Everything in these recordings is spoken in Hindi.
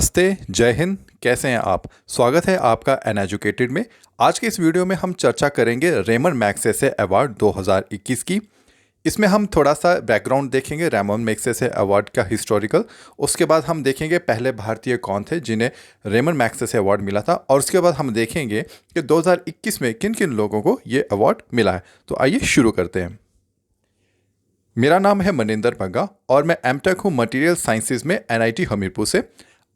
नमस्ते, जय हिंद। कैसे हैं आप? स्वागत है आपका एन एजुकेटेड में। आज के इस वीडियो में हम चर्चा करेंगे रेमन मैग्सेसे अवार्ड 2021 की। इसमें हम थोड़ा सा बैकग्राउंड देखेंगे रेमन मैग्सेसे अवार्ड का हिस्टोरिकल। उसके बाद हम देखेंगे पहले भारतीय कौन थे जिन्हें रेमन मैग्सेसे अवार्ड मिला था, और उसके बाद हम देखेंगे कि 2021 में किन किन लोगों को ये अवार्ड मिला है। तो आइए शुरू करते हैं। मेरा नाम है मनिंदर बंगा और मैं एमटेक हूँ मटेरियल साइंसेज में एनआईटी हमीरपुर से।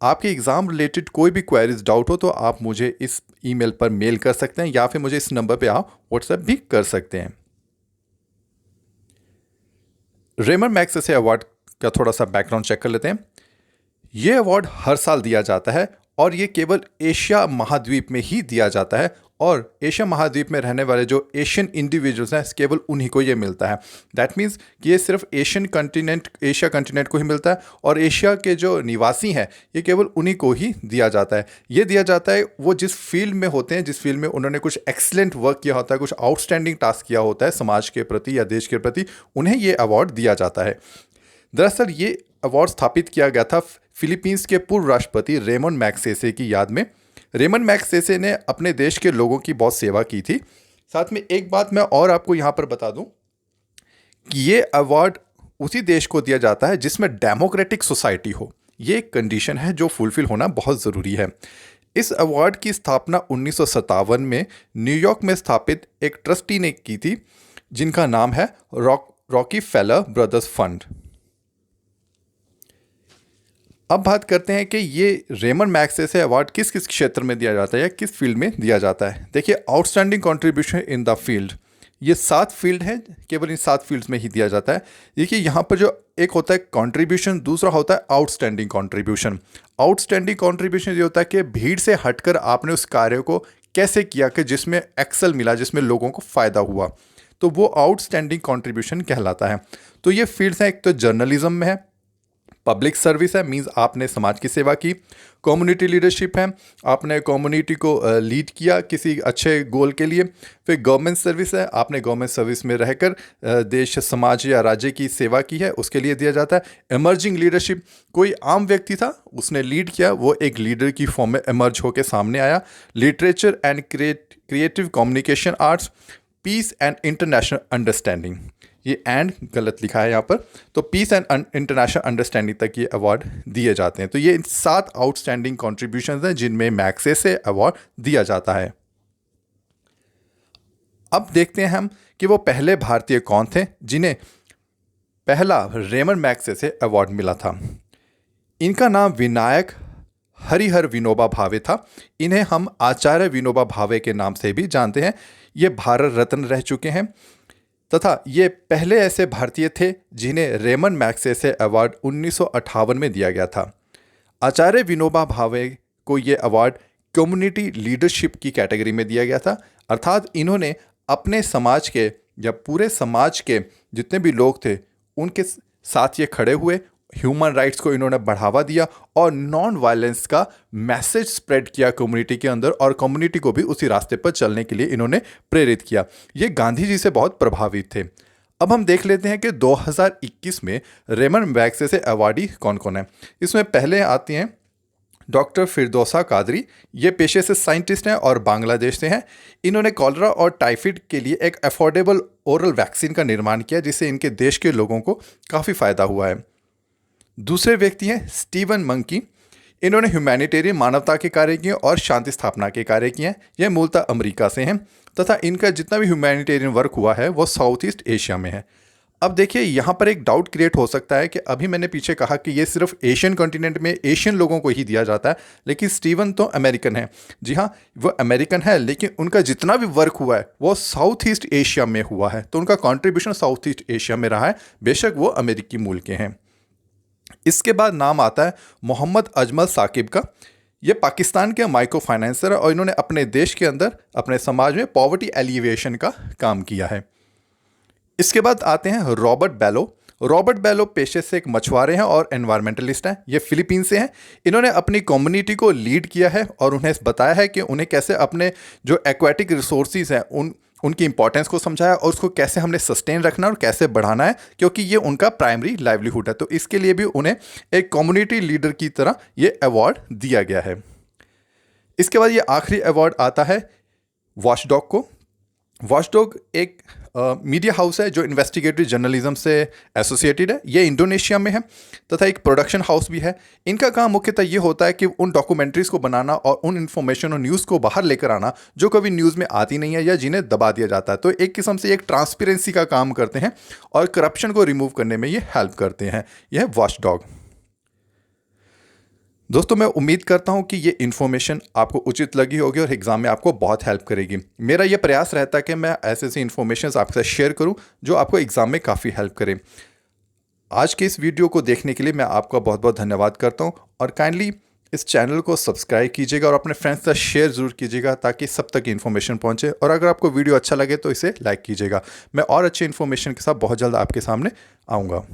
आपके एग्ज़ाम रिलेटेड कोई भी क्वेरीज डाउट हो तो आप मुझे इस ईमेल पर मेल कर सकते हैं या फिर मुझे इस नंबर पे आप व्हाट्सएप भी कर सकते हैं। रेमन मैग्सेसे अवार्ड का थोड़ा सा बैकग्राउंड चेक कर लेते हैं। ये अवार्ड हर साल दिया जाता है और ये केवल एशिया महाद्वीप में ही दिया जाता है, और एशिया महाद्वीप में रहने वाले जो एशियन इंडिविजुअल्स हैं केवल उन्हीं को ये मिलता है। दैट मीन्स कि ये सिर्फ एशिया कंटिनेंट को ही मिलता है, और एशिया के जो निवासी हैं ये केवल उन्हीं को ही दिया जाता है। ये दिया जाता है वो जिस फील्ड में होते हैं, जिस फील्ड में उन्होंने कुछ एक्सीलेंट वर्क किया होता है, कुछ आउटस्टैंडिंग टास्क किया होता है समाज के प्रति या देश के प्रति, उन्हें ये अवार्ड दिया जाता है। दरअसल ये अवार्ड स्थापित किया गया था फिलीपींस के पूर्व राष्ट्रपति रेमन मैग्सेसे की याद में। रेमन मैग्सेसे ने अपने देश के लोगों की बहुत सेवा की थी। साथ में एक बात मैं और आपको यहाँ पर बता दूँ कि ये अवार्ड उसी देश को दिया जाता है जिसमें डेमोक्रेटिक सोसाइटी हो। ये एक कंडीशन है जो फुलफिल होना बहुत ज़रूरी है। इस अवार्ड की स्थापना 1957 में न्यूयॉर्क में स्थापित एक ट्रस्टी ने की थी जिनका नाम है रॉकीफेलर ब्रदर्स फंड। अब बात करते हैं कि ये रेमन मैग्सेसे अवार्ड किस किस क्षेत्र में दिया जाता है या किस फील्ड में दिया जाता है। देखिए, outstanding contribution in the field, ये 7 फील्ड हैं, केवल इन 7 फील्ड्स में ही दिया जाता है। देखिए, यहाँ पर जो एक होता है कंट्रीब्यूशन, दूसरा होता है आउटस्टैंडिंग कंट्रीब्यूशन। आउटस्टैंडिंग कंट्रीब्यूशन ये होता है कि भीड़ से हटकर आपने उस कार्य को कैसे किया कि जिसमें एक्सेल मिला, जिसमें लोगों को फ़ायदा हुआ, तो वो आउटस्टैंडिंग कंट्रीब्यूशन कहलाता है। तो ये फील्ड्स हैं, एक तो जर्नलिज्म में है, पब्लिक सर्विस है, मीन्स आपने समाज की सेवा की, कम्युनिटी लीडरशिप है, आपने कम्युनिटी को लीड किया किसी अच्छे गोल के लिए, फिर गवर्नमेंट सर्विस है, आपने गवर्नमेंट सर्विस में रहकर देश समाज या राज्य की सेवा की है, उसके लिए दिया जाता है। इमर्जिंग लीडरशिप, कोई आम व्यक्ति था, उसने लीड किया, वो एक लीडर की फॉर्म में इमर्ज होकर सामने आया। Literature and creative communication arts, peace and international understanding, ये एंड गलत लिखा है यहाँ पर, तो पीस एंड इंटरनेशनल अंडरस्टैंडिंग तक ये अवार्ड दिए जाते हैं। तो ये 7 आउटस्टैंडिंग कॉन्ट्रीब्यूशंस हैं जिनमें मैग्सेसे अवार्ड दिया जाता है। अब देखते हैं हम कि वो पहले भारतीय कौन थे जिन्हें पहला रेमन मैग्सेसे अवार्ड मिला था। इनका नाम विनायक हरिहर विनोबा भावे था। इन्हें हम आचार्य विनोबा भावे के नाम से भी जानते हैं। ये भारत रत्न रह चुके हैं तथा ये पहले ऐसे भारतीय थे जिन्हें रेमन मैग्सेसे अवार्ड 1958 में दिया गया था। आचार्य विनोबा भावे को ये अवार्ड कम्युनिटी लीडरशिप की कैटेगरी में दिया गया था, अर्थात इन्होंने अपने समाज के या पूरे समाज के जितने भी लोग थे उनके साथ ये खड़े हुए, ह्यूमन राइट्स को इन्होंने बढ़ावा दिया और नॉन वायलेंस का मैसेज स्प्रेड किया कम्युनिटी के अंदर, और कम्युनिटी को भी उसी रास्ते पर चलने के लिए इन्होंने प्रेरित किया। ये गांधी जी से बहुत प्रभावित थे। अब हम देख लेते हैं कि 2021 में रेमन मैग्सेसे अवार्डी कौन कौन है। इसमें पहले आती हैं डॉक्टर फिरदौसा कादरी। ये पेशे से साइंटिस्ट हैं और बांग्लादेश से हैं। इन्होंने कॉलरा और टाइफाइड के लिए एक अफोर्डेबल ओरल वैक्सीन का निर्माण किया जिससे इनके देश के लोगों को काफ़ी फ़ायदा हुआ है। दूसरे व्यक्ति हैं स्टीवन मंकी। इन्होंने ह्यूमैनिटेरियन मानवता के कार्य किए और शांति स्थापना के कार्य किए हैं। यह मूलतः अमेरिका से हैं तथा इनका जितना भी ह्यूमैनिटेरियन वर्क हुआ है वो साउथ ईस्ट एशिया में है। अब देखिए, यहाँ पर एक डाउट क्रिएट हो सकता है कि अभी मैंने पीछे कहा कि ये सिर्फ एशियन कॉन्टिनेंट में एशियन लोगों को ही दिया जाता है, लेकिन स्टीवन तो अमेरिकन है। जी हाँ, वो अमेरिकन है, लेकिन उनका जितना भी वर्क हुआ है वो साउथ ईस्ट एशिया में हुआ है, तो उनका कॉन्ट्रीब्यूशन साउथ ईस्ट एशिया में रहा है, बेशक वो अमेरिकी मूल के हैं। इसके बाद नाम आता है मोहम्मद अजमल साकिब का। ये पाकिस्तान के माइक्रो फाइनेंसर है और इन्होंने अपने देश के अंदर अपने समाज में पॉवर्टी एलिवेशन का काम किया है। इसके बाद आते हैं रॉबर्ट बैलो। रॉबर्ट बैलो पेशे से एक मछुआरे हैं और एनवायरमेंटलिस्ट हैं। ये फिलीपीन से हैं। इन्होंने अपनी कम्युनिटी को लीड किया है और उन्हें बताया है कि उन्हें कैसे अपने जो एक्वाटिक रिसोर्सेज हैं उनकी इंपॉर्टेंस को समझाया और उसको कैसे हमने सस्टेन रखना और कैसे बढ़ाना है, क्योंकि ये उनका प्राइमरी लाइवलीहुड है। तो इसके लिए भी उन्हें एक कम्युनिटी लीडर की तरह ये अवार्ड दिया गया है। इसके बाद ये आखिरी अवार्ड आता है वॉचडॉग को। वॉचडॉग एक मीडिया हाउस है जो इन्वेस्टिगेटिव जर्नलिज्म से एसोसिएटेड है। ये इंडोनेशिया में है तथा एक प्रोडक्शन हाउस भी है। इनका काम मुख्यतः ये होता है कि उन डॉक्यूमेंट्रीज को बनाना और उन इन्फॉर्मेशन और न्यूज़ को बाहर लेकर आना जो कभी न्यूज़ में आती नहीं है या जिन्हें दबा दिया जाता है। तो एक किस्म से एक ट्रांसपेरेंसी का काम करते हैं और करप्शन को रिमूव करने में ये हेल्प करते हैं। यह है वॉचडॉग। दोस्तों, मैं उम्मीद करता हूं कि ये इन्फॉर्मेशन आपको उचित लगी होगी और एग्ज़ाम में आपको बहुत हेल्प करेगी। मेरा ये प्रयास रहता है कि मैं ऐसे ऐसी इन्फॉर्मेशन आपके साथ शेयर करूं जो आपको एग्ज़ाम में काफ़ी हेल्प करें। आज के इस वीडियो को देखने के लिए मैं आपका बहुत बहुत धन्यवाद करता हूं और काइंडली इस चैनल को सब्सक्राइब कीजिएगा और अपने फ्रेंड्स के साथ शेयर ज़रूर कीजिएगा ताकि सब तक इन्फॉर्मेशन पहुंचे। और अगर आपको वीडियो अच्छा लगे तो इसे लाइक कीजिएगा। मैं और अच्छे इन्फॉर्मेशन के साथ बहुत जल्द आपके सामने आऊँगा।